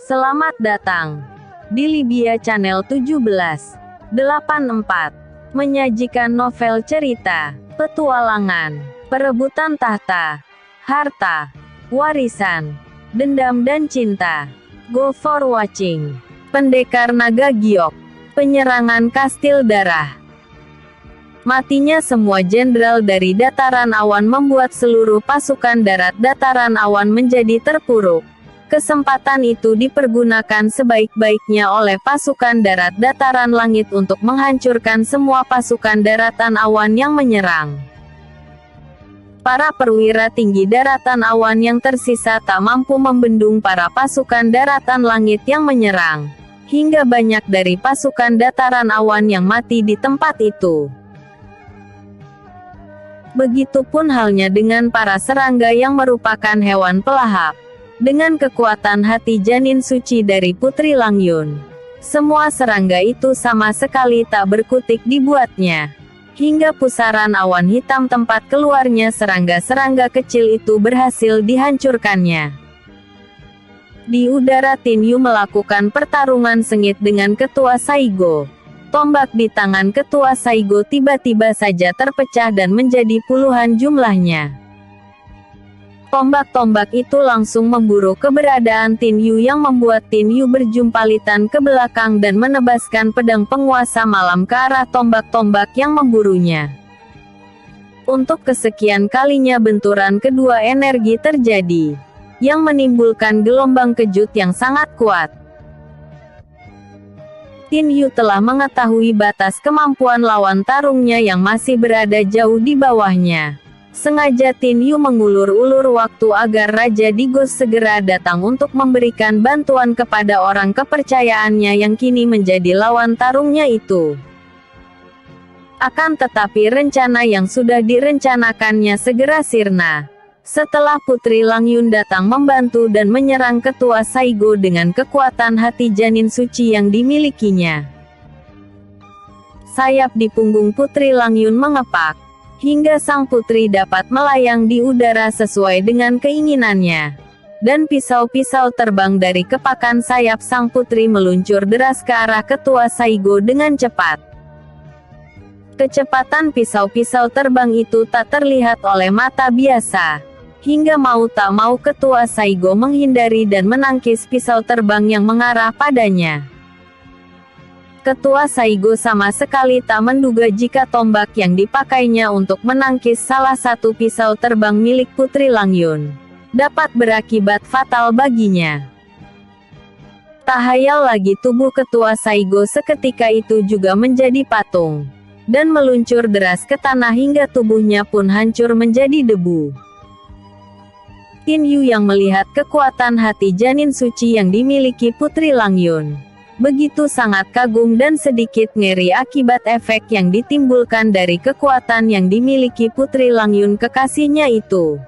Selamat datang di Libya Channel 1784, menyajikan novel cerita, petualangan, perebutan tahta, harta, warisan, dendam dan cinta. Go for watching. Pendekar Naga Giok, penyerangan Kastil Darah. Matinya semua jenderal dari dataran awan membuat seluruh pasukan darat dataran awan menjadi terpuruk. Kesempatan itu dipergunakan sebaik-baiknya oleh pasukan darat dataran langit untuk menghancurkan semua pasukan daratan awan yang menyerang. Para perwira tinggi daratan awan yang tersisa tak mampu membendung para pasukan daratan langit yang menyerang, hingga banyak dari pasukan dataran awan yang mati di tempat itu. Begitupun halnya dengan para serangga yang merupakan hewan pelahap. Dengan kekuatan hati janin suci dari Putri Langyun, semua serangga itu sama sekali tak berkutik dibuatnya. Hingga pusaran awan hitam tempat keluarnya serangga-serangga kecil itu berhasil dihancurkannya. Di udara Tin Yu melakukan pertarungan sengit dengan Ketua Saigo. Tombak di tangan Ketua Saigo tiba-tiba saja terpecah dan menjadi puluhan jumlahnya. Tombak-tombak itu langsung memburu keberadaan Tin Yu yang membuat Tin Yu berjumpalitan ke belakang dan menebaskan pedang penguasa malam ke arah tombak-tombak yang memburunya. Untuk kesekian kalinya benturan kedua energi terjadi, yang menimbulkan gelombang kejut yang sangat kuat. Tin Yu telah mengetahui batas kemampuan lawan tarungnya yang masih berada jauh di bawahnya. Sengaja Tin Yu mengulur-ulur waktu agar Raja Digos segera datang untuk memberikan bantuan kepada orang kepercayaannya yang kini menjadi lawan tarungnya itu. Akan tetapi rencana yang sudah direncanakannya segera sirna. Setelah Putri Langyun datang membantu dan menyerang Ketua Saigo dengan kekuatan hati janin suci yang dimilikinya. Sayap di punggung Putri Langyun mengepak, hingga sang putri dapat melayang di udara sesuai dengan keinginannya. Dan pisau-pisau terbang dari kepakan sayap sang putri meluncur deras ke arah Ketua Saigo dengan cepat. Kecepatan pisau-pisau terbang itu tak terlihat oleh mata biasa. Hingga mau tak mau Ketua Saigo menghindari dan menangkis pisau terbang yang mengarah padanya. Ketua Saigo sama sekali tak menduga jika tombak yang dipakainya untuk menangkis salah satu pisau terbang milik Putri Langyun dapat berakibat fatal baginya. Tak hayal lagi tubuh Ketua Saigo seketika itu juga menjadi patung, dan meluncur deras ke tanah hingga tubuhnya pun hancur menjadi debu. Tin Yu yang melihat kekuatan hati janin suci yang dimiliki Putri Langyun begitu sangat kagum dan sedikit ngeri akibat efek yang ditimbulkan dari kekuatan yang dimiliki Putri Langyun kekasihnya itu.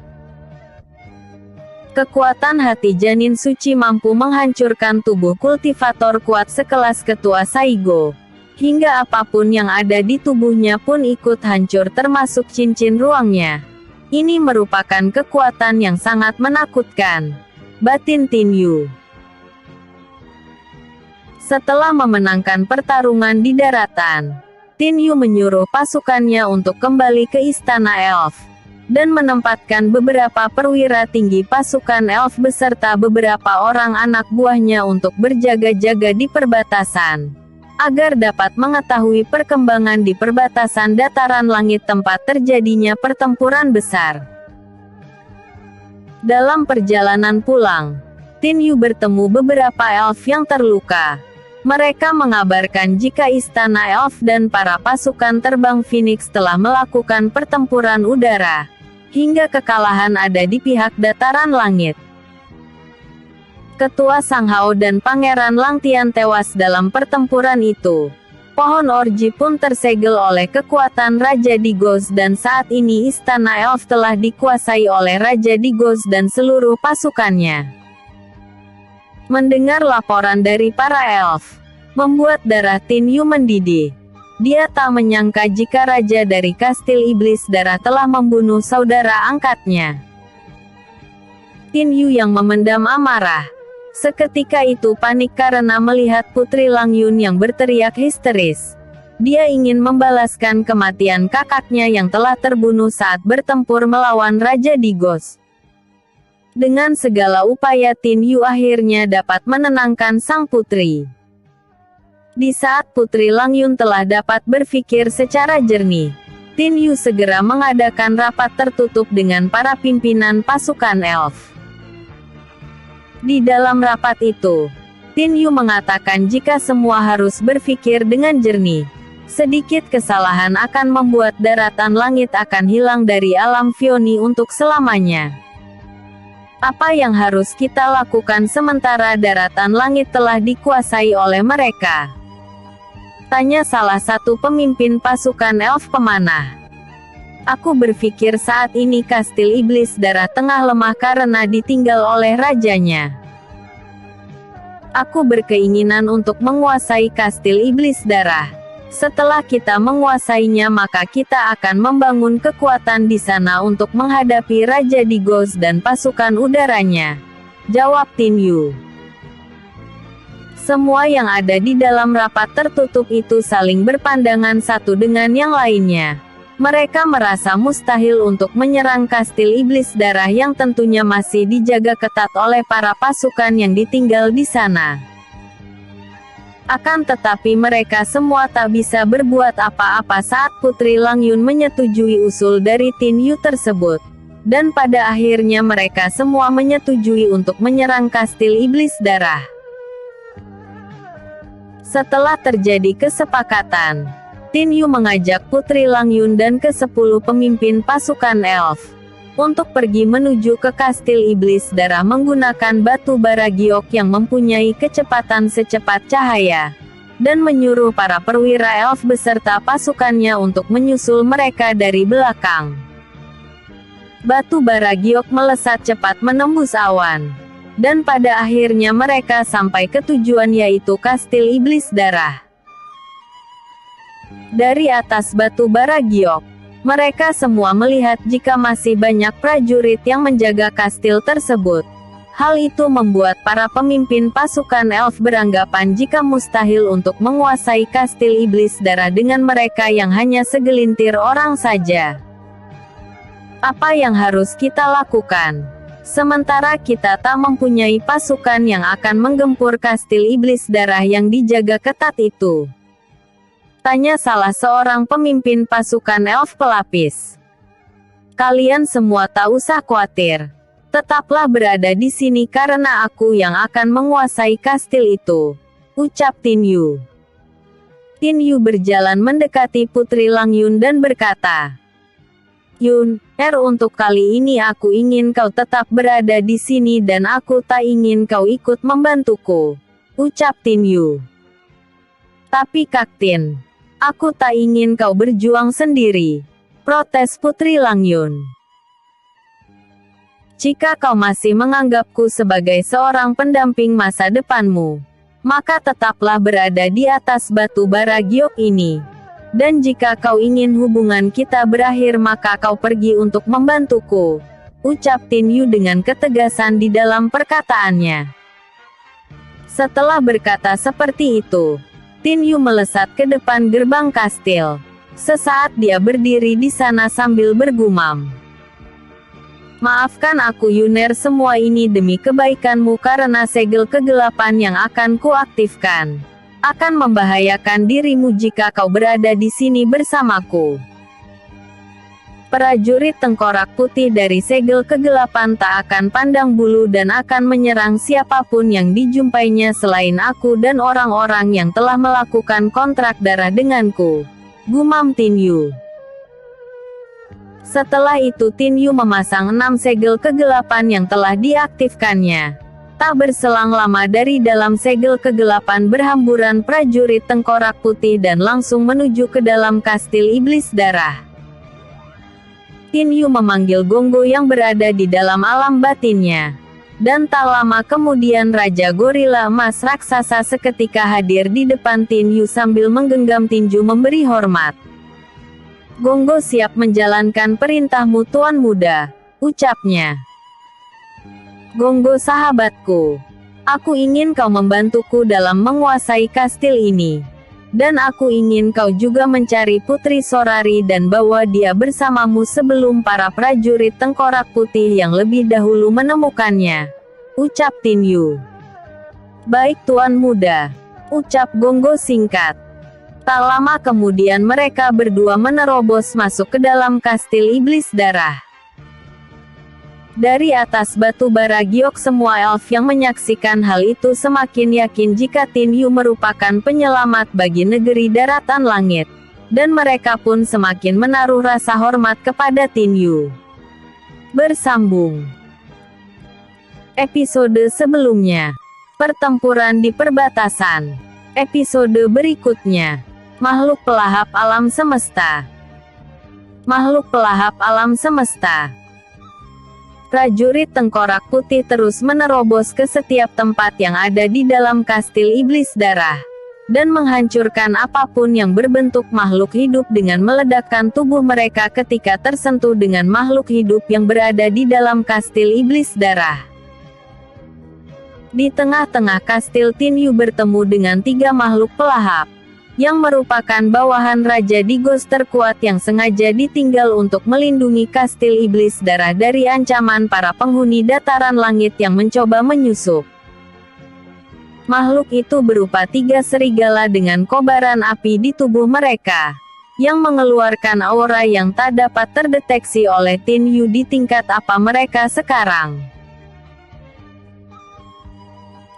Kekuatan hati janin suci mampu menghancurkan tubuh kultivator kuat sekelas Ketua Saigo, hingga apapun yang ada di tubuhnya pun ikut hancur termasuk cincin ruangnya. Ini merupakan kekuatan yang sangat menakutkan, batin Tin Yu. Setelah memenangkan pertarungan di daratan, Tin Yu menyuruh pasukannya untuk kembali ke Istana Elf, dan menempatkan beberapa perwira tinggi pasukan Elf beserta beberapa orang anak buahnya untuk berjaga-jaga di perbatasan, agar dapat mengetahui perkembangan di perbatasan dataran langit tempat terjadinya pertempuran besar. Dalam perjalanan pulang, Tin Yu bertemu beberapa Elf yang terluka. Mereka mengabarkan jika Istana Elf dan para pasukan terbang Phoenix telah melakukan pertempuran udara, hingga kekalahan ada di pihak dataran langit. Ketua Sanghao dan Pangeran Langtian tewas dalam pertempuran itu. Pohon Orji pun tersegel oleh kekuatan Raja Digos dan saat ini Istana Elf telah dikuasai oleh Raja Digos dan seluruh pasukannya. Mendengar laporan dari para elf, membuat darah Tin Yu mendidih. Dia tak menyangka jika Raja dari Kastil Iblis Darah telah membunuh saudara angkatnya. Tin Yu yang memendam amarah, Seketika itu panik karena melihat Putri Langyun yang berteriak histeris. Dia ingin membalaskan kematian kakaknya yang telah terbunuh saat bertempur melawan Raja Digos. Dengan segala upaya Tin Yu akhirnya dapat menenangkan sang putri. Di saat Putri Langyun telah dapat berpikir secara jernih, Tin Yu segera mengadakan rapat tertutup dengan para pimpinan pasukan elf. Di dalam rapat itu, Tin Yu mengatakan jika semua harus berpikir dengan jernih. Sedikit kesalahan akan membuat daratan langit akan hilang dari alam Vioni untuk selamanya. Apa yang harus kita lakukan sementara daratan langit telah dikuasai oleh mereka? Tanya salah satu pemimpin pasukan elf pemanah. Aku berpikir saat ini kastil iblis darah tengah lemah karena ditinggal oleh rajanya. Aku berkeinginan untuk menguasai kastil iblis darah. Setelah kita menguasainya maka kita akan membangun kekuatan di sana untuk menghadapi Raja Digos dan pasukan udaranya. Jawab Tin Yu. Semua yang ada di dalam rapat tertutup itu saling berpandangan satu dengan yang lainnya. Mereka merasa mustahil untuk menyerang kastil iblis darah yang tentunya masih dijaga ketat oleh para pasukan yang ditinggal di sana. Akan tetapi mereka semua tak bisa berbuat apa-apa saat Putri Langyun menyetujui usul dari Tin Yu tersebut. Dan pada akhirnya mereka semua menyetujui untuk menyerang kastil iblis darah. Setelah terjadi kesepakatan, Tin Yu mengajak Putri Langyun dan ke-10 pemimpin pasukan elf untuk pergi menuju ke kastil iblis darah menggunakan batu bara giok yang mempunyai kecepatan secepat cahaya, dan menyuruh para perwira elf beserta pasukannya untuk menyusul mereka dari belakang. Batu bara giok melesat cepat menembus awan, dan pada akhirnya mereka sampai ke tujuan yaitu kastil iblis darah. Dari atas batu bara giok, mereka semua melihat jika masih banyak prajurit yang menjaga kastil tersebut. Hal itu membuat para pemimpin pasukan elf beranggapan jika mustahil untuk menguasai kastil iblis darah dengan mereka yang hanya segelintir orang saja. Apa yang harus kita lakukan? Sementara kita tak mempunyai pasukan yang akan menggempur kastil iblis darah yang dijaga ketat itu. Tanya salah seorang pemimpin pasukan elf pelapis. Kalian semua tak usah khawatir. Tetaplah berada di sini karena aku yang akan menguasai kastil itu. Ucap Tin Yu. Tin Yu berjalan mendekati Putri Langyun dan berkata, Yun, untuk kali ini aku ingin kau tetap berada di sini dan aku tak ingin kau ikut membantuku. Ucap Tin Yu. Tapi Kak Tin, aku tak ingin kau berjuang sendiri. Protes Putri Langyun. Jika kau masih menganggapku sebagai seorang pendamping masa depanmu, maka tetaplah berada di atas batu bara giok ini. Dan jika kau ingin hubungan kita berakhir maka kau pergi untuk membantuku. Ucap Tin Yu dengan ketegasan di dalam perkataannya. Setelah berkata seperti itu, Tin Yu melesat ke depan gerbang kastil. Sesaat dia berdiri di sana sambil bergumam. Maafkan aku Yuner, semua ini demi kebaikanmu karena segel kegelapan yang akan kuaktifkan akan membahayakan dirimu jika kau berada di sini bersamaku. Prajurit tengkorak putih dari segel kegelapan tak akan pandang bulu dan akan menyerang siapapun yang dijumpainya selain aku dan orang-orang yang telah melakukan kontrak darah denganku. Gumam Tin Yu. Setelah itu Tin Yu memasang 6 segel kegelapan yang telah diaktifkannya. Tak berselang lama dari dalam segel kegelapan berhamburan prajurit tengkorak putih dan langsung menuju ke dalam kastil iblis darah. Tin Yu memanggil Gonggo yang berada di dalam alam batinnya. Dan tak lama kemudian Raja Gorila Emas Raksasa seketika hadir di depan Tin Yu sambil menggenggam tinju memberi hormat. Gonggo siap menjalankan perintahmu Tuan Muda, ucapnya. Gonggo sahabatku, Aku ingin kau membantuku dalam menguasai kastil ini. Dan aku ingin kau juga mencari Putri Sorari dan bawa dia bersamamu sebelum para prajurit tengkorak putih yang lebih dahulu menemukannya. Ucap Tin Yu. Baik Tuan Muda. Ucap Gonggo singkat. Tak lama kemudian mereka berdua menerobos masuk ke dalam kastil iblis darah. Dari atas batu bara giok semua elf yang menyaksikan hal itu semakin yakin jika Tin Yu merupakan penyelamat bagi negeri daratan langit. Dan mereka pun semakin menaruh rasa hormat kepada Tin Yu. Bersambung. Episode sebelumnya. Pertempuran di perbatasan. Episode berikutnya. Makhluk pelahap alam semesta. Makhluk pelahap alam semesta. Prajurit tengkorak putih terus menerobos ke setiap tempat yang ada di dalam kastil iblis darah, dan menghancurkan apapun yang berbentuk makhluk hidup dengan meledakkan tubuh mereka ketika tersentuh dengan makhluk hidup yang berada di dalam kastil iblis darah. Di tengah-tengah kastil Tin Yu bertemu dengan 3 makhluk pelahap, yang merupakan bawahan Raja Digos terkuat yang sengaja ditinggal untuk melindungi kastil iblis darah dari ancaman para penghuni dataran langit yang mencoba menyusup. Makhluk itu berupa 3 serigala dengan kobaran api di tubuh mereka, yang mengeluarkan aura yang tak dapat terdeteksi oleh Tin Yu di tingkat apa mereka sekarang.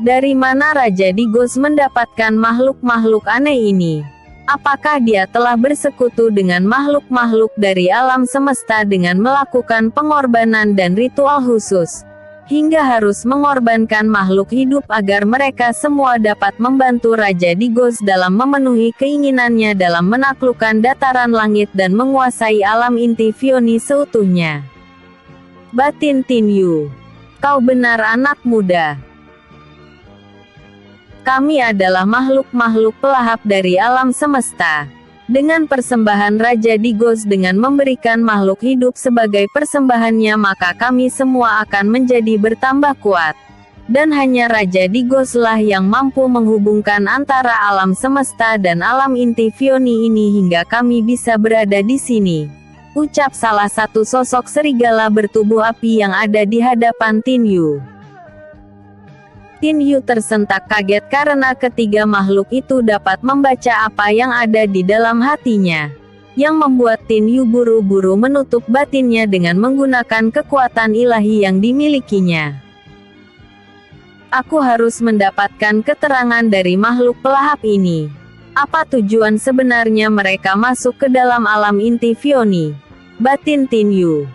Dari mana Raja Digos mendapatkan makhluk-makhluk aneh ini? Apakah dia telah bersekutu dengan makhluk-makhluk dari alam semesta dengan melakukan pengorbanan dan ritual khusus, hingga harus mengorbankan makhluk hidup agar mereka semua dapat membantu Raja Digos dalam memenuhi keinginannya dalam menaklukkan dataran langit dan menguasai alam inti Vioni seutuhnya? Batin Tin Yu. Kau benar anak muda. Kami adalah makhluk-makhluk pelahap dari alam semesta. Dengan persembahan Raja Digos dengan memberikan makhluk hidup sebagai persembahannya maka kami semua akan menjadi bertambah kuat. Dan hanya Raja Digoslah yang mampu menghubungkan antara alam semesta dan alam inti Vioni ini hingga kami bisa berada di sini. Ucap salah satu sosok serigala bertubuh api yang ada di hadapan Tin Yu. Tin Yu tersentak kaget karena ketiga makhluk itu dapat membaca apa yang ada di dalam hatinya, yang membuat Tin Yu buru-buru menutup batinnya dengan menggunakan kekuatan ilahi yang dimilikinya. Aku harus mendapatkan keterangan dari makhluk pelahap ini. Apa tujuan sebenarnya mereka masuk ke dalam alam inti Vioni? Batin Tin Yu.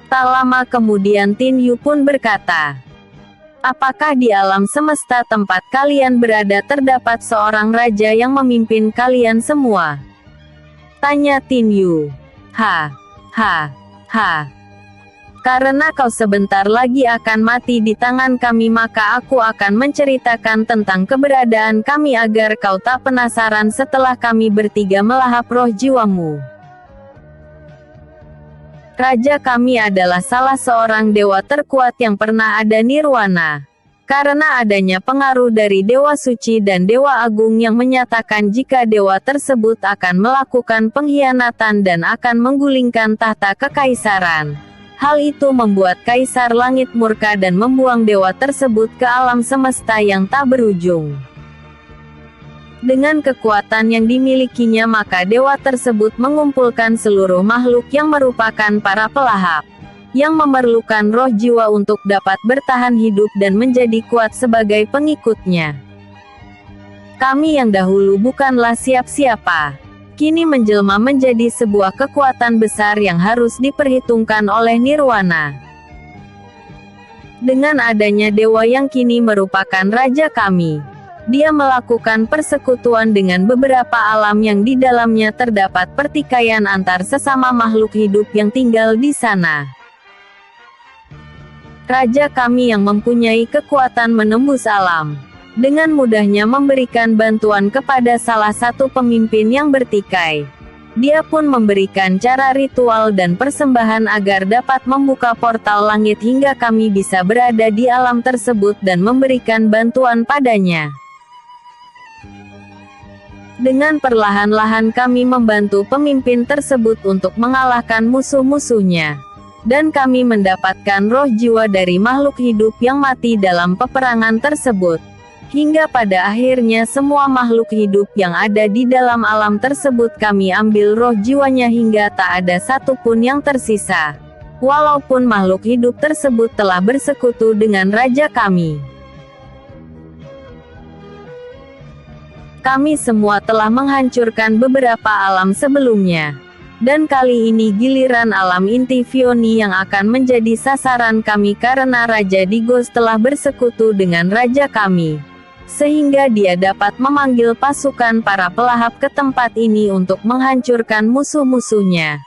Tak lama kemudian Tin Yu pun berkata, apakah di alam semesta tempat kalian berada terdapat seorang raja yang memimpin kalian semua? Tanya Tin Yu. Ha. Karena kau sebentar lagi akan mati di tangan kami maka aku akan menceritakan tentang keberadaan kami agar kau tak penasaran setelah kami bertiga melahap roh jiwamu. Raja kami adalah salah seorang dewa terkuat yang pernah ada nirwana. Karena adanya pengaruh dari dewa suci dan dewa agung yang menyatakan jika dewa tersebut akan melakukan pengkhianatan dan akan menggulingkan tahta kekaisaran. Hal itu membuat kaisar langit murka dan membuang dewa tersebut ke alam semesta yang tak berujung. Dengan kekuatan yang dimilikinya maka dewa tersebut mengumpulkan seluruh makhluk yang merupakan para pelahap, yang memerlukan roh jiwa untuk dapat bertahan hidup dan menjadi kuat sebagai pengikutnya. Kami yang dahulu bukanlah siapa-siapa, kini menjelma menjadi sebuah kekuatan besar yang harus diperhitungkan oleh nirwana. Dengan adanya dewa yang kini merupakan raja kami, dia melakukan persekutuan dengan beberapa alam yang di dalamnya terdapat pertikaian antar sesama makhluk hidup yang tinggal di sana. Raja kami yang mempunyai kekuatan menembus alam, dengan mudahnya memberikan bantuan kepada salah satu pemimpin yang bertikai. Dia pun memberikan cara ritual dan persembahan agar dapat membuka portal langit hingga kami bisa berada di alam tersebut dan memberikan bantuan padanya. Dengan perlahan-lahan kami membantu pemimpin tersebut untuk mengalahkan musuh-musuhnya. Dan kami mendapatkan roh jiwa dari makhluk hidup yang mati dalam peperangan tersebut. Hingga pada akhirnya semua makhluk hidup yang ada di dalam alam tersebut kami ambil roh jiwanya hingga tak ada satupun yang tersisa. Walaupun makhluk hidup tersebut telah bersekutu dengan raja kami. Kami semua telah menghancurkan beberapa alam sebelumnya. Dan kali ini giliran alam inti Vioni yang akan menjadi sasaran kami karena Raja Digos telah bersekutu dengan raja kami. Sehingga dia dapat memanggil pasukan para pelahap ke tempat ini untuk menghancurkan musuh-musuhnya.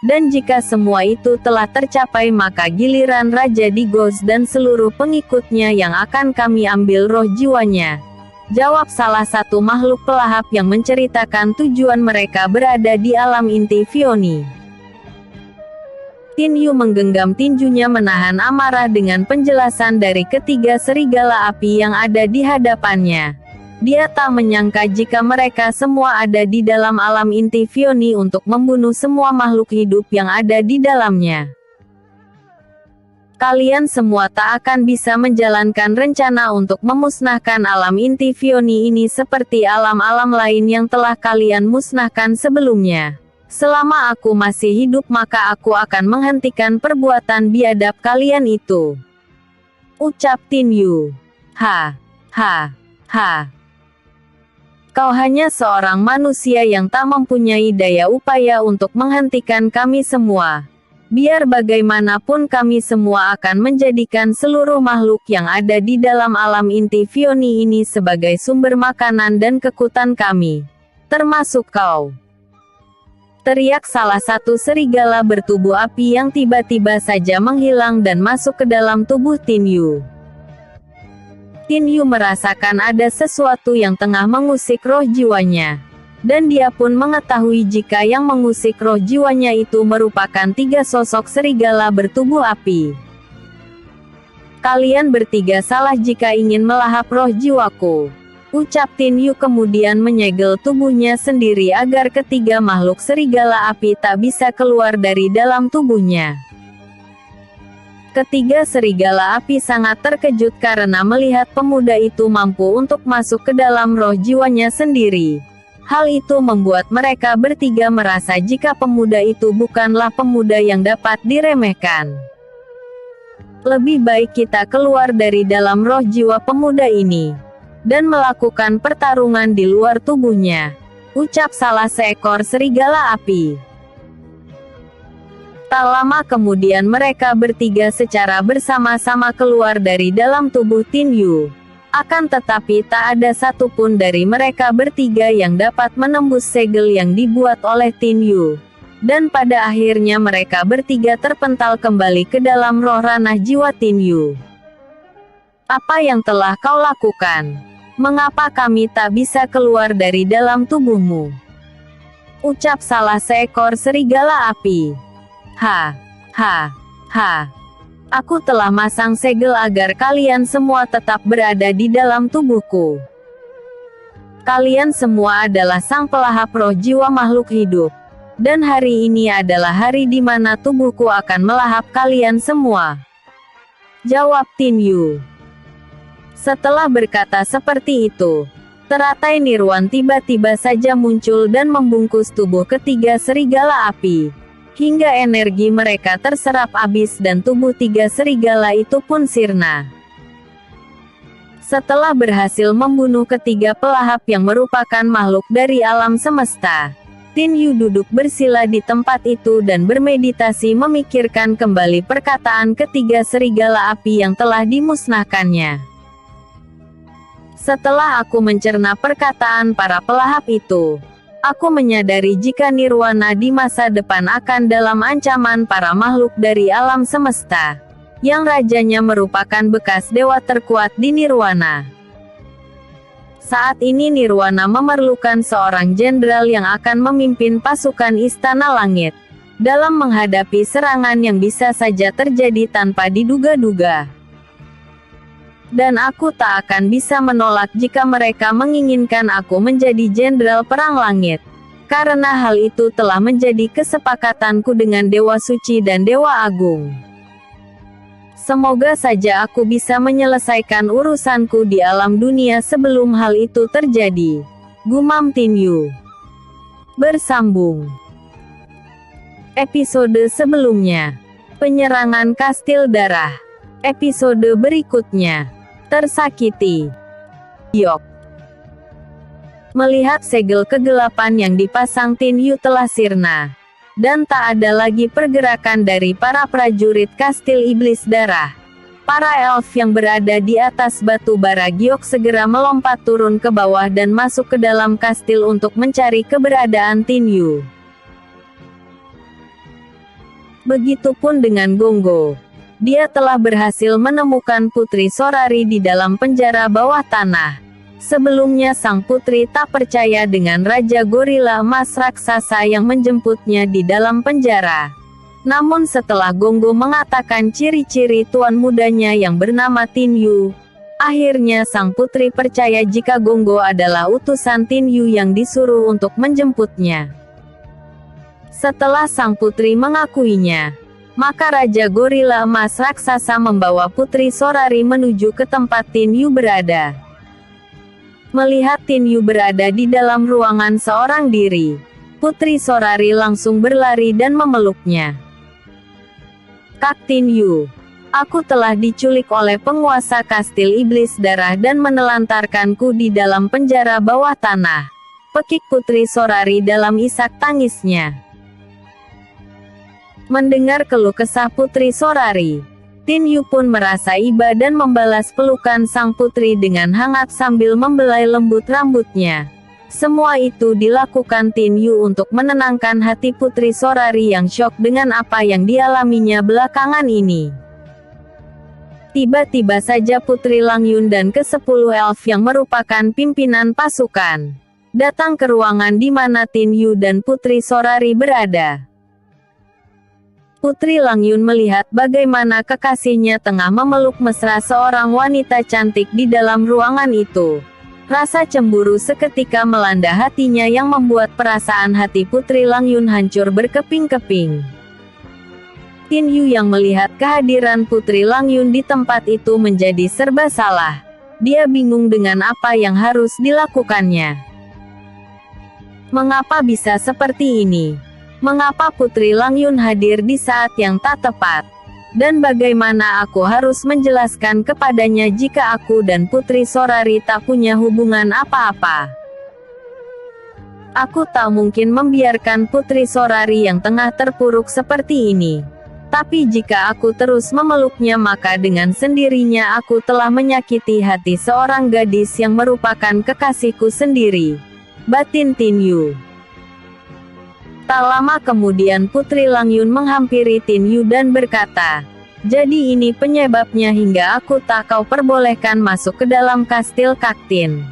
Dan jika semua itu telah tercapai maka giliran Raja Digos dan seluruh pengikutnya yang akan kami ambil roh jiwanya. Jawab salah satu makhluk pelahap yang menceritakan tujuan mereka berada di alam inti Vioni. Tin Yu menggenggam tinjunya menahan amarah dengan penjelasan dari ketiga serigala api yang ada di hadapannya. Dia tak menyangka jika mereka semua ada di dalam alam inti Vioni untuk membunuh semua makhluk hidup yang ada di dalamnya. Kalian semua tak akan bisa menjalankan rencana untuk memusnahkan alam inti Vioni ini seperti alam-alam lain yang telah kalian musnahkan sebelumnya. Selama aku masih hidup maka aku akan menghentikan perbuatan biadab kalian itu. Ucap Tin Yu. Ha. Kau hanya seorang manusia yang tak mempunyai daya upaya untuk menghentikan kami semua. Biar bagaimanapun kami semua akan menjadikan seluruh makhluk yang ada di dalam alam inti Vioni ini sebagai sumber makanan dan kekuatan kami. Termasuk kau. Teriak salah satu serigala bertubuh api yang tiba-tiba saja menghilang dan masuk ke dalam tubuh Tin Yu. Tin Yu merasakan ada sesuatu yang tengah mengusik roh jiwanya. Dan dia pun mengetahui jika yang mengusik roh jiwanya itu merupakan tiga sosok serigala bertubuh api. Kalian bertiga salah jika ingin melahap roh jiwaku. Ucap Tin Yu kemudian menyegel tubuhnya sendiri agar ketiga makhluk serigala api tak bisa keluar dari dalam tubuhnya. Ketiga serigala api sangat terkejut karena melihat pemuda itu mampu untuk masuk ke dalam roh jiwanya sendiri. Hal itu membuat mereka bertiga merasa jika pemuda itu bukanlah pemuda yang dapat diremehkan. Lebih baik kita keluar dari dalam roh jiwa pemuda ini dan melakukan pertarungan di luar tubuhnya. Ucap salah seekor serigala api. Tak lama kemudian mereka bertiga secara bersama-sama keluar dari dalam tubuh Tin Yu. Akan tetapi tak ada satupun dari mereka bertiga yang dapat menembus segel yang dibuat oleh Tin Yu. Dan pada akhirnya mereka bertiga terpental kembali ke dalam roh ranah jiwa Tin Yu. Apa yang telah kau lakukan? Mengapa kami tak bisa keluar dari dalam tubuhmu? Ucap salah seekor serigala api. Ha. Aku telah masang segel agar kalian semua tetap berada di dalam tubuhku. Kalian semua adalah sang pelahap roh jiwa makhluk hidup. Dan hari ini adalah hari di mana tubuhku akan melahap kalian semua. Jawab Tin Yu. Setelah berkata seperti itu, teratai Nirwan tiba-tiba saja muncul dan membungkus tubuh ketiga serigala api. Hingga energi mereka terserap habis dan tubuh tiga serigala itu pun sirna. Setelah berhasil membunuh ketiga pelahap yang merupakan makhluk dari alam semesta, Tin Yu duduk bersila di tempat itu dan bermeditasi memikirkan kembali perkataan ketiga serigala api yang telah dimusnahkannya. Setelah aku mencerna perkataan para pelahap itu, aku menyadari jika nirwana di masa depan akan dalam ancaman para makhluk dari alam semesta, yang rajanya merupakan bekas dewa terkuat di nirwana. Saat ini Nirwana memerlukan seorang jenderal yang akan memimpin pasukan Istana Langit dalam menghadapi serangan yang bisa saja terjadi tanpa diduga-duga. Dan aku tak akan bisa menolak jika mereka menginginkan aku menjadi jenderal perang langit. Karena hal itu telah menjadi kesepakatanku dengan Dewa Suci dan Dewa Agung. Semoga saja aku bisa menyelesaikan urusanku di alam dunia sebelum hal itu terjadi. Gumam Tin Yu. Bersambung. Episode sebelumnya. Penyerangan Kastil Darah. Episode berikutnya. Tersakiti. Yok. Melihat segel kegelapan yang dipasang Tin Yu telah sirna. Dan tak ada lagi pergerakan dari para prajurit Kastil Iblis Darah. Para elf yang berada di atas batu bara giok segera melompat turun ke bawah dan masuk ke dalam kastil untuk mencari keberadaan Tin Yu. Begitupun dengan Gonggo. Dia telah berhasil menemukan Putri Sorari di dalam penjara bawah tanah. Sebelumnya sang putri tak percaya dengan Raja Gorila Emas Raksasa yang menjemputnya di dalam penjara. Namun setelah Gonggo mengatakan ciri-ciri tuan mudanya yang bernama Tin Yu, akhirnya sang putri percaya jika Gonggo adalah utusan Tin Yu yang disuruh untuk menjemputnya. Setelah sang putri mengakuinya, maka Raja Gorila Emas Raksasa membawa Putri Sorari menuju ke tempat Tin Yu berada. Melihat Tin Yu berada di dalam ruangan seorang diri, Putri Sorari langsung berlari dan memeluknya. Kak Tin Yu, aku telah diculik oleh penguasa Kastil Iblis Darah dan menelantarkanku di dalam penjara bawah tanah. Pekik Putri Sorari dalam isak tangisnya. Mendengar keluh kesah Putri Sorari, Tin Yu pun merasa iba dan membalas pelukan sang putri dengan hangat sambil membelai lembut rambutnya. Semua itu dilakukan Tin Yu untuk menenangkan hati Putri Sorari yang syok dengan apa yang dialaminya belakangan ini. Tiba-tiba saja Putri Langyun dan ke-10 elf yang merupakan pimpinan pasukan datang ke ruangan di mana Tin Yu dan Putri Sorari berada. Putri Langyun melihat bagaimana kekasihnya tengah memeluk mesra seorang wanita cantik di dalam ruangan itu. Rasa cemburu seketika melanda hatinya yang membuat perasaan hati Putri Langyun hancur berkeping-keping. Tin Yu yang melihat kehadiran Putri Langyun di tempat itu menjadi serba salah. Dia bingung dengan apa yang harus dilakukannya. Mengapa bisa seperti ini? Mengapa Putri Langyun hadir di saat yang tak tepat? Dan bagaimana aku harus menjelaskan kepadanya jika aku dan Putri Sorari tak punya hubungan apa-apa? Aku tak mungkin membiarkan Putri Sorari yang tengah terpuruk seperti ini. Tapi jika aku terus memeluknya maka dengan sendirinya aku telah menyakiti hati seorang gadis yang merupakan kekasihku sendiri. Batin Tin Yu. Tak lama kemudian Putri Langyun menghampiri Tin Yu dan berkata, "Jadi ini penyebabnya hingga aku tak kau perbolehkan masuk ke dalam kastil Kaktin.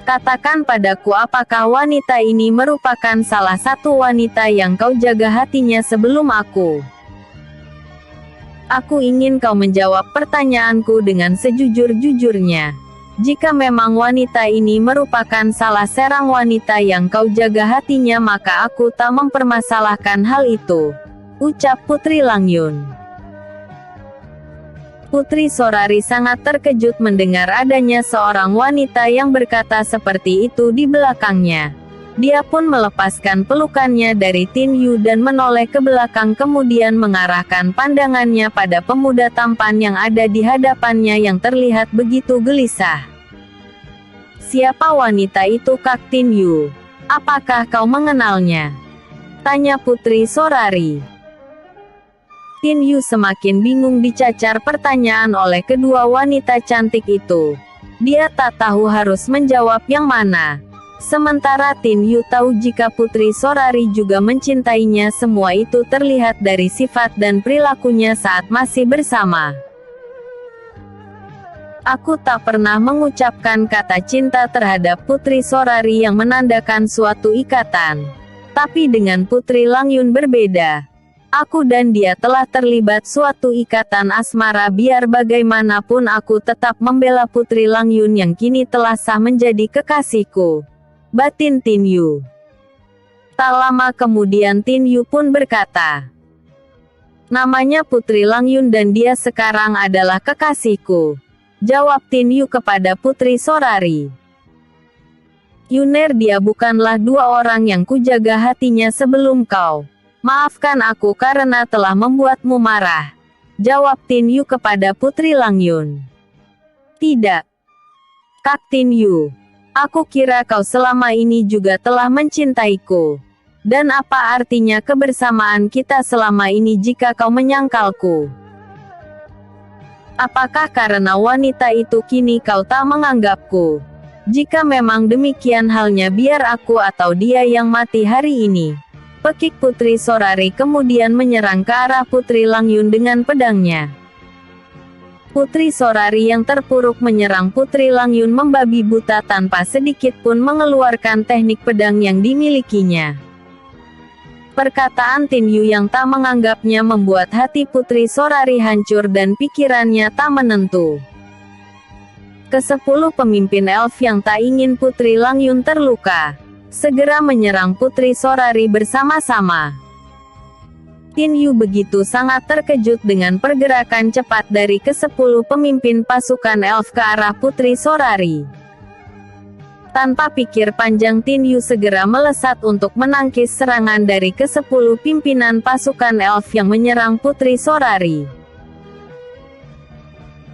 Katakan padaku apakah wanita ini merupakan salah satu wanita yang kau jaga hatinya sebelum aku? Aku ingin kau menjawab pertanyaanku dengan sejujur-jujurnya. Jika memang wanita ini merupakan salah seorang wanita yang kau jaga hatinya maka aku tak mempermasalahkan hal itu," ucap Putri Langyun. Putri Sorari sangat terkejut mendengar adanya seorang wanita yang berkata seperti itu di belakangnya. Dia pun melepaskan pelukannya dari Tin Yu dan menoleh ke belakang kemudian mengarahkan pandangannya pada pemuda tampan yang ada di hadapannya yang terlihat begitu gelisah. "Siapa wanita itu Kak Tin Yu? Apakah kau mengenalnya?" tanya Putri Sorari. Tin Yu semakin bingung dicacar pertanyaan oleh kedua wanita cantik itu. Dia tak tahu harus menjawab yang mana. Sementara Tin Yu tahu jika Putri Sorari juga mencintainya. Semua itu terlihat dari sifat dan perilakunya saat masih bersama. Aku tak pernah mengucapkan kata cinta terhadap Putri Sorari yang menandakan suatu ikatan. Tapi dengan Putri Langyun berbeda. Aku dan dia telah terlibat suatu ikatan asmara. Biar bagaimanapun aku tetap membela Putri Langyun yang kini telah sah menjadi kekasihku. Batin Tin Yu. Tak lama kemudian Tin Yu pun berkata, namanya Putri Langyun dan dia sekarang adalah kekasihku. Jawab Tin Yu kepada Putri Sorari. Yuner, dia bukanlah dua orang yang kujaga hatinya sebelum kau. Maafkan aku karena telah membuatmu marah. Jawab Tin Yu kepada Putri Langyun. Tidak. Kak Tin Yu. Aku kira kau selama ini juga telah mencintaiku. Dan apa artinya kebersamaan kita selama ini jika kau menyangkalku? Apakah karena wanita itu kini kau tak menganggapku? Jika memang demikian halnya biar aku atau dia yang mati hari ini. Pekik Putri Sorari kemudian menyerang ke arah Putri Langyun dengan pedangnya. Putri Sorari yang terpuruk menyerang Putri Langyun membabi buta tanpa sedikit pun mengeluarkan teknik pedang yang dimilikinya. Perkataan Tin Yu yang tak menganggapnya membuat hati Putri Sorari hancur dan pikirannya tak menentu. Ke-10 pemimpin elf yang tak ingin Putri Langyun terluka, segera menyerang Putri Sorari bersama-sama. Tin Yu begitu sangat terkejut dengan pergerakan cepat dari ke-10 pemimpin pasukan elf ke arah Putri Sorari. Tanpa pikir panjang Tin Yu segera melesat untuk menangkis serangan dari ke-10 pimpinan pasukan elf yang menyerang Putri Sorari.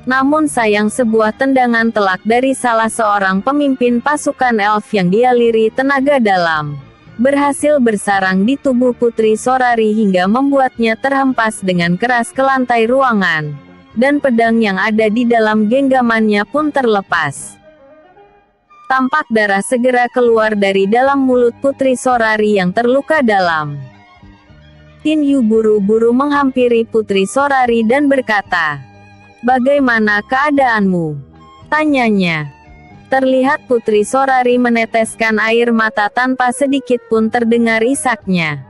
Namun sayang sebuah tendangan telak dari salah seorang pemimpin pasukan elf yang dialiri tenaga dalam, berhasil bersarang di tubuh Putri Sorari hingga membuatnya terhempas dengan keras ke lantai ruangan, dan pedang yang ada di dalam genggamannya pun terlepas. Tampak darah segera keluar dari dalam mulut Putri Sorari yang terluka dalam. Tin Yu buru-buru menghampiri Putri Sorari dan berkata, "Bagaimana keadaanmu?" tanyanya. Terlihat Putri Sorari meneteskan air mata tanpa sedikit pun terdengar isaknya.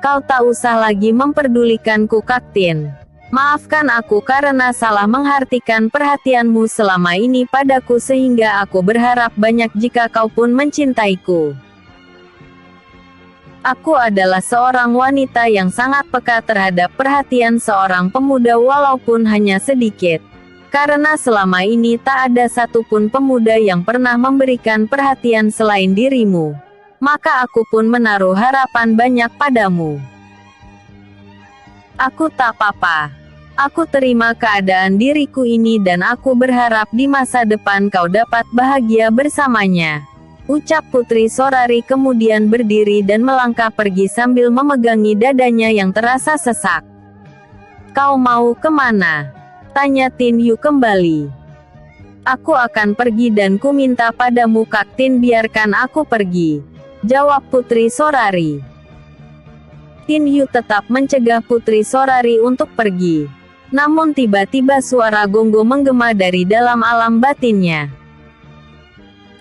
"Kau tak usah lagi memperdulikanku, Kak Tin. Maafkan aku karena salah mengartikan perhatianmu selama ini padaku sehingga aku berharap banyak jika kau pun mencintaiku. Aku adalah seorang wanita yang sangat peka terhadap perhatian seorang pemuda walaupun hanya sedikit. Karena selama ini tak ada satupun pemuda yang pernah memberikan perhatian selain dirimu. Maka aku pun menaruh harapan banyak padamu. Aku tak apa-apa. Aku terima keadaan diriku ini dan aku berharap di masa depan kau dapat bahagia bersamanya." Ucap Putri Sorari kemudian berdiri dan melangkah pergi sambil memegangi dadanya yang terasa sesak. "Kau mau kemana?" tanya Tin Yu kembali. "Aku akan pergi dan ku minta padamu, Kak Tin, biarkan aku pergi," jawab Putri Sorari. Tin Yu tetap mencegah Putri Sorari untuk pergi. Namun tiba-tiba suara gonggo menggema dari dalam alam batinnya.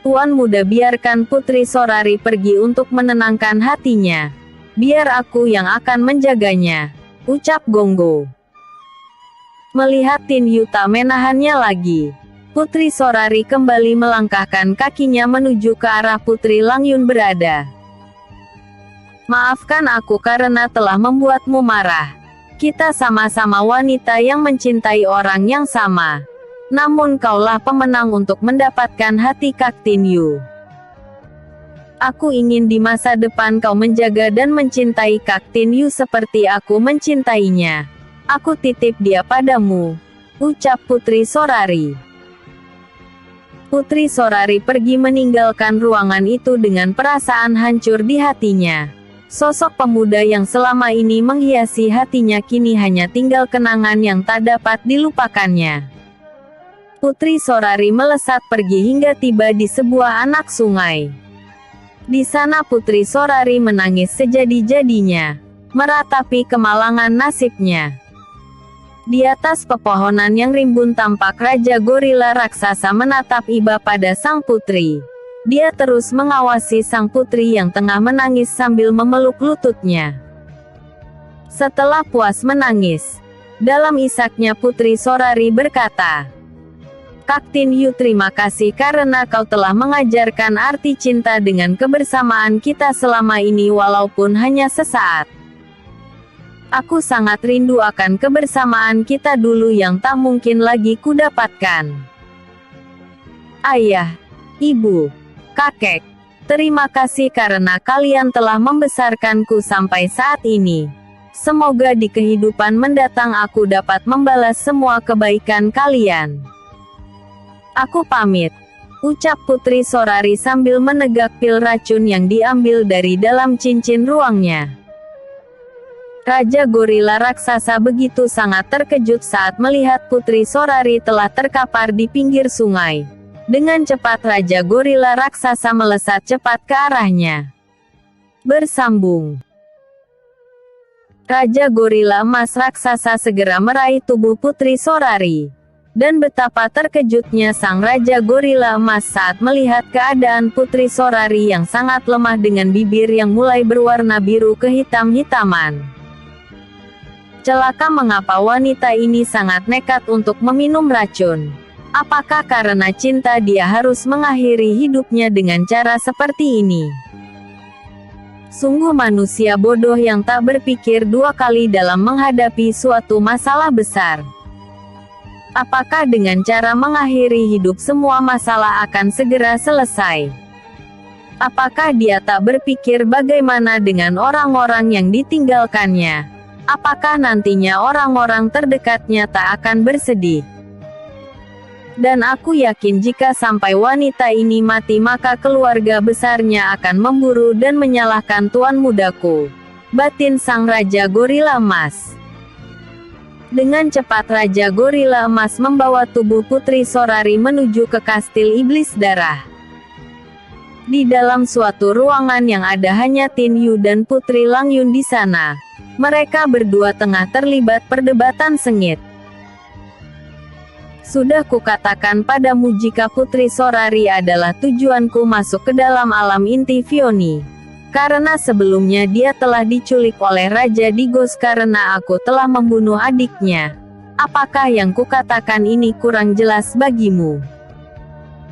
"Tuan muda, biarkan Putri Sorari pergi untuk menenangkan hatinya. Biar aku yang akan menjaganya," ucap gonggo. Melihat Tin Yu tak menahannya lagi, Putri Sorari kembali melangkahkan kakinya menuju ke arah Putri Langyun berada. "Maafkan aku karena telah membuatmu marah. Kita sama-sama wanita yang mencintai orang yang sama. Namun kaulah pemenang untuk mendapatkan hati Kak Tin Yu. Aku ingin di masa depan kau menjaga dan mencintai Kak Tin Yu seperti aku mencintainya. Aku titip dia padamu," ucap Putri Sorari. Putri Sorari pergi meninggalkan ruangan itu dengan perasaan hancur di hatinya. Sosok pemuda yang selama ini menghiasi hatinya kini hanya tinggal kenangan yang tak dapat dilupakannya. Putri Sorari melesat pergi hingga tiba di sebuah anak sungai. Di sana Putri Sorari menangis sejadi-jadinya, meratapi kemalangan nasibnya. Di atas pepohonan yang rimbun tampak Raja Gorila raksasa menatap iba pada sang putri. Dia terus mengawasi sang putri yang tengah menangis sambil memeluk lututnya. Setelah puas menangis, dalam isaknya Putri Sorari berkata, "Kak Tin Yu, terima kasih karena kau telah mengajarkan arti cinta dengan kebersamaan kita selama ini walaupun hanya sesaat. Aku sangat rindu akan kebersamaan kita dulu yang tak mungkin lagi kudapatkan. Ayah, ibu, kakek, terima kasih karena kalian telah membesarkanku sampai saat ini. Semoga di kehidupan mendatang aku dapat membalas semua kebaikan kalian. Aku pamit," ucap Putri Sorari sambil menegak pil racun yang diambil dari dalam cincin ruangnya. Raja Gorila raksasa begitu sangat terkejut saat melihat Putri Sorari telah terkapar di pinggir sungai. Dengan cepat Raja Gorila raksasa melesat cepat ke arahnya. Bersambung. Raja Gorila emas raksasa segera meraih tubuh Putri Sorari. Dan betapa terkejutnya sang Raja Gorila emas saat melihat keadaan Putri Sorari yang sangat lemah dengan bibir yang mulai berwarna biru kehitam-hitaman. Celaka, mengapa wanita ini sangat nekat untuk meminum racun? Apakah karena cinta dia harus mengakhiri hidupnya dengan cara seperti ini? Sungguh manusia bodoh yang tak berpikir dua kali dalam menghadapi suatu masalah besar. Apakah dengan cara mengakhiri hidup semua masalah akan segera selesai? Apakah dia tak berpikir bagaimana dengan orang-orang yang ditinggalkannya? Apakah nantinya orang-orang terdekatnya tak akan bersedih? Dan aku yakin jika sampai wanita ini mati maka keluarga besarnya akan memburu dan menyalahkan tuan mudaku, batin sang Raja Gorila Emas. Dengan cepat Raja Gorila Emas membawa tubuh Putri Sorari menuju ke kastil Iblis Darah. Di dalam suatu ruangan yang ada hanya Tin Yu dan Putri Langyun di sana. Mereka berdua tengah terlibat perdebatan sengit. Sudah kukatakan padamu jika Putri Sorari adalah tujuanku masuk ke dalam alam inti Vioni. Karena sebelumnya dia telah diculik oleh Raja Digos karena aku telah membunuh adiknya. Apakah yang kukatakan ini kurang jelas bagimu?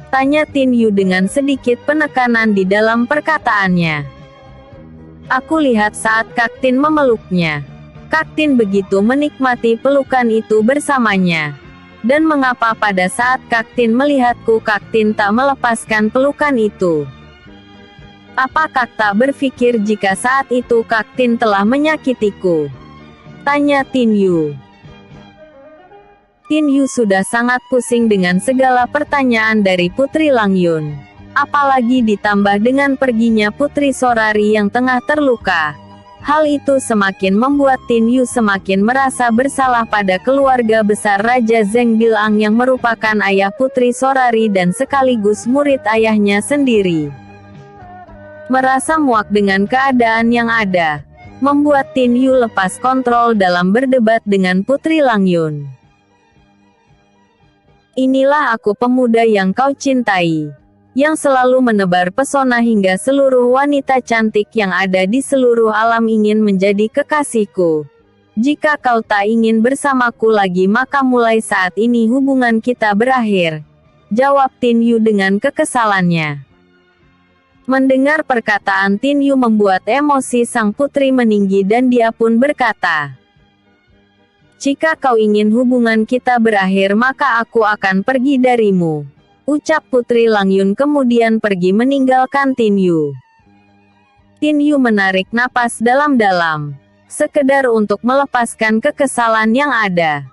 Tanya Tin Yu dengan sedikit penekanan di dalam perkataannya. Aku lihat saat Kak Tin memeluknya. Kak Tin begitu menikmati pelukan itu bersamanya. Dan mengapa pada saat Kak Tin melihatku Kak Tin tak melepaskan pelukan itu? Apa Kak tak berpikir jika saat itu Kak Tin telah menyakitiku? Tanya Tin Yu. Tin Yu sudah sangat pusing dengan segala pertanyaan dari Putri Langyun. Apalagi ditambah dengan perginya Putri Sorari yang tengah terluka. Hal itu semakin membuat Tin Yu semakin merasa bersalah pada keluarga besar Raja Zheng Bilang yang merupakan ayah Putri Sorari dan sekaligus murid ayahnya sendiri. Merasa muak dengan keadaan yang ada, membuat Tin Yu lepas kontrol dalam berdebat dengan Putri Langyun. Inilah aku, pemuda yang kau cintai, yang selalu menebar pesona hingga seluruh wanita cantik yang ada di seluruh alam ingin menjadi kekasihku. Jika kau tak ingin bersamaku lagi maka mulai saat ini hubungan kita berakhir, jawab Tin Yu dengan kekesalannya. Mendengar perkataan Tin Yu membuat emosi sang putri meninggi dan dia pun berkata, "Jika kau ingin hubungan kita berakhir maka aku akan pergi darimu," ucap Putri Langyun kemudian pergi meninggalkan Tin Yu. Tin Yu menarik napas dalam-dalam, sekedar untuk melepaskan kekesalan yang ada.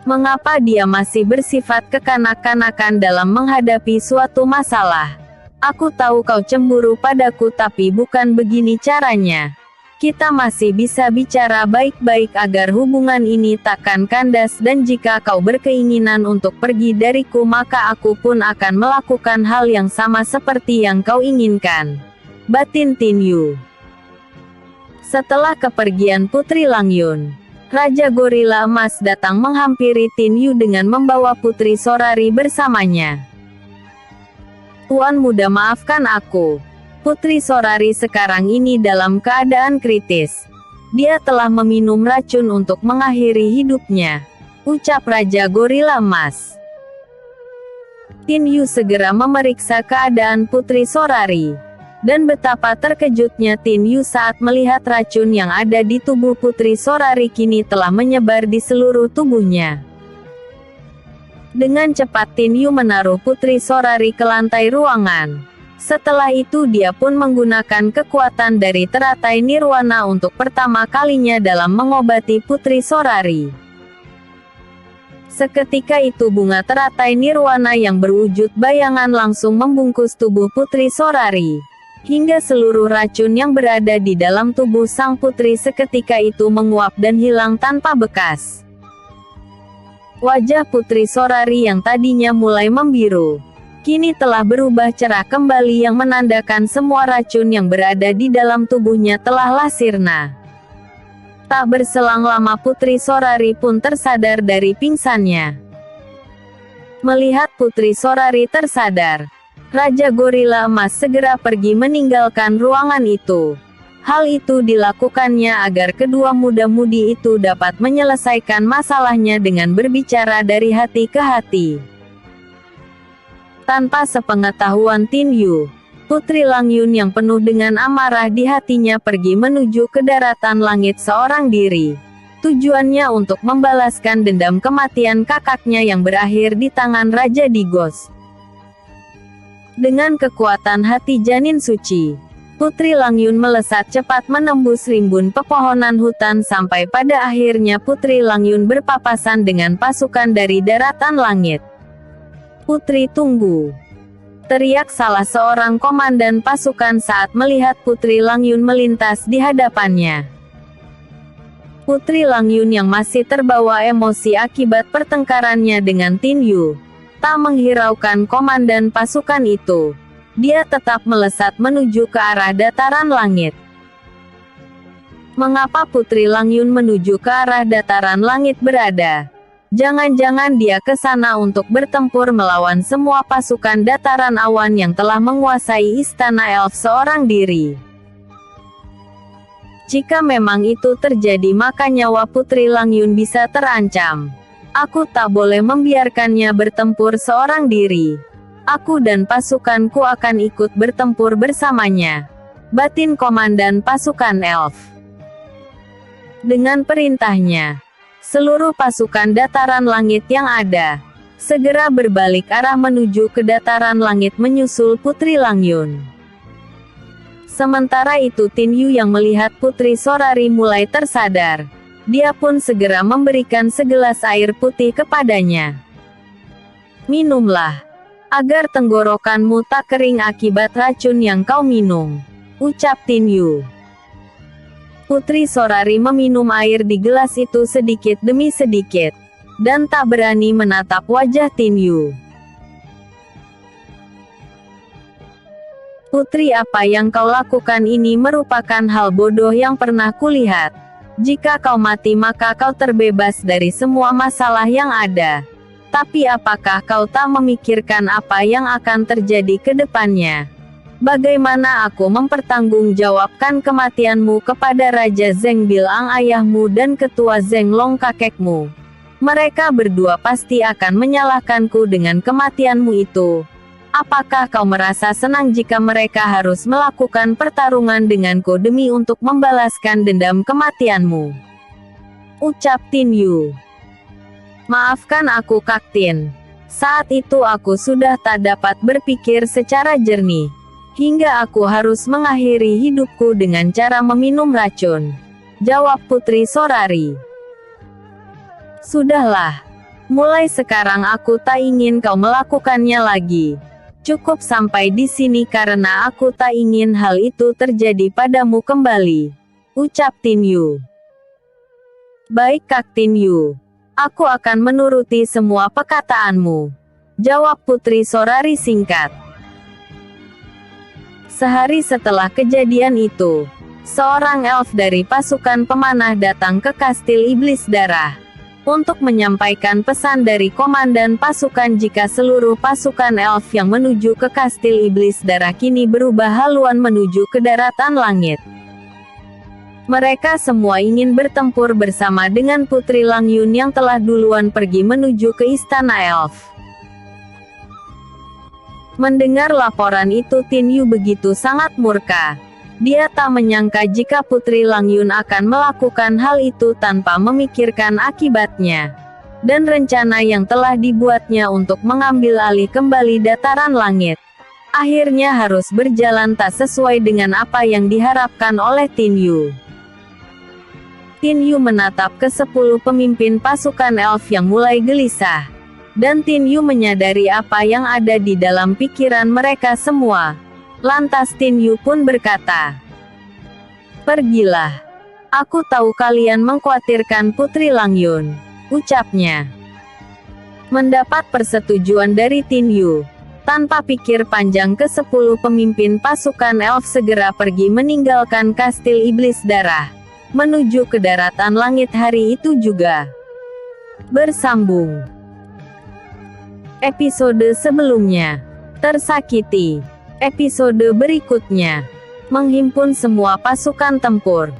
Mengapa dia masih bersifat kekanak-kanakan dalam menghadapi suatu masalah? Aku tahu kau cemburu padaku tapi bukan begini caranya. Kita masih bisa bicara baik-baik agar hubungan ini takkan kandas dan jika kau berkeinginan untuk pergi dariku maka aku pun akan melakukan hal yang sama seperti yang kau inginkan, batin Tin Yu. Setelah kepergian Putri Langyun, Raja Gorila Emas datang menghampiri Tin Yu dengan membawa Putri Sorari bersamanya. Tuan muda, maafkan aku. Putri Sorari sekarang ini dalam keadaan kritis. Dia telah meminum racun untuk mengakhiri hidupnya, ucap Raja Gorila Emas. Tin Yu segera memeriksa keadaan Putri Sorari. Dan betapa terkejutnya Tin Yu saat melihat racun yang ada di tubuh Putri Sorari kini telah menyebar di seluruh tubuhnya. Dengan cepat Tin Yu menaruh Putri Sorari ke lantai ruangan. Setelah itu dia pun menggunakan kekuatan dari teratai nirwana untuk pertama kalinya dalam mengobati Putri Sorari. Seketika itu bunga teratai nirwana yang berwujud bayangan langsung membungkus tubuh Putri Sorari. Hingga seluruh racun yang berada di dalam tubuh sang putri seketika itu menguap dan hilang tanpa bekas. Wajah Putri Sorari yang tadinya mulai membiru, kini telah berubah cerah kembali yang menandakan semua racun yang berada di dalam tubuhnya telah sirna. Tak berselang lama Putri Sorari pun tersadar dari pingsannya. Melihat Putri Sorari tersadar, Raja Gorila Emas segera pergi meninggalkan ruangan itu. Hal itu dilakukannya agar kedua muda-mudi itu dapat menyelesaikan masalahnya dengan berbicara dari hati ke hati. Tanpa sepengetahuan Tin Yu, Putri Lang Yun yang penuh dengan amarah di hatinya pergi menuju ke daratan langit seorang diri. Tujuannya untuk membalaskan dendam kematian kakaknya yang berakhir di tangan Raja Digos. Dengan kekuatan hati janin suci, Putri Lang Yun melesat cepat menembus rimbun pepohonan hutan sampai pada akhirnya Putri Lang Yun berpapasan dengan pasukan dari daratan langit. "Putri, tunggu!" teriak salah seorang komandan pasukan saat melihat Putri Lang Yun melintas di hadapannya. Putri Lang Yun yang masih terbawa emosi akibat pertengkarannya dengan Tin Yu, tak menghiraukan komandan pasukan itu. Dia tetap melesat menuju ke arah dataran langit. Mengapa Putri Lang Yun menuju ke arah dataran langit berada? Jangan-jangan dia ke sana untuk bertempur melawan semua pasukan dataran awan yang telah menguasai istana elf seorang diri. Jika memang itu terjadi maka nyawa Putri Lang Yun bisa terancam. Aku tak boleh membiarkannya bertempur seorang diri. Aku dan pasukanku akan ikut bertempur bersamanya, batin komandan pasukan elf. Dengan perintahnya, seluruh pasukan dataran langit yang ada, segera berbalik arah menuju ke dataran langit menyusul Putri Lang Yun. Sementara itu Tin Yu yang melihat Putri Sorari mulai tersadar. Dia pun segera memberikan segelas air putih kepadanya. "Minumlah, agar tenggorokanmu tak kering akibat racun yang kau minum," ucap Tin Yu. Putri Sorari meminum air di gelas itu sedikit demi sedikit, dan tak berani menatap wajah Tin Yu. "Putri, apa yang kau lakukan ini merupakan hal bodoh yang pernah kulihat. Jika kau mati maka kau terbebas dari semua masalah yang ada. Tapi apakah kau tak memikirkan apa yang akan terjadi ke depannya? Bagaimana aku mempertanggungjawabkan kematianmu kepada Raja Zheng Bilang ayahmu dan Ketua Zheng Long kakekmu? Mereka berdua pasti akan menyalahkanku dengan kematianmu itu. Apakah kau merasa senang jika mereka harus melakukan pertarungan denganku demi untuk membalaskan dendam kematianmu?" ucap Tin Yu. "Maafkan aku Kak Tin. Saat itu aku sudah tak dapat berpikir secara jernih. Hingga aku harus mengakhiri hidupku dengan cara meminum racun," jawab Putri Sorari. "Sudahlah. Mulai sekarang aku tak ingin kau melakukannya lagi. Cukup sampai di sini karena aku tak ingin hal itu terjadi padamu kembali," ucap Tin Yu. "Baik Kak Tin Yu. Aku akan menuruti semua perkataanmu," jawab Putri Sorari singkat. Sehari setelah kejadian itu, seorang elf dari pasukan pemanah datang ke Kastil Iblis Darah untuk menyampaikan pesan dari komandan pasukan jika seluruh pasukan elf yang menuju ke Kastil Iblis Darah kini berubah haluan menuju ke daratan langit. Mereka semua ingin bertempur bersama dengan Putri Langyun yang telah duluan pergi menuju ke Istana Elf. Mendengar laporan itu, Tin Yu begitu sangat murka. Dia tak menyangka jika Putri Langyun akan melakukan hal itu tanpa memikirkan akibatnya. Dan rencana yang telah dibuatnya untuk mengambil alih kembali dataran langit akhirnya harus berjalan tak sesuai dengan apa yang diharapkan oleh Tin Yu. Tin Yu menatap ke 10 pemimpin pasukan elf yang mulai gelisah. Dan Tin Yu menyadari apa yang ada di dalam pikiran mereka semua. Lantas Tin Yu pun berkata, "Pergilah. Aku tahu kalian mengkhawatirkan Putri Langyun," ucapnya. Mendapat persetujuan dari Tin Yu, tanpa pikir panjang ke 10 pemimpin pasukan elf segera pergi meninggalkan Kastil Iblis Darah, menuju ke daratan langit. Hari itu juga bersambung. Episode sebelumnya, tersakiti. Episode berikutnya, menghimpun semua pasukan tempur.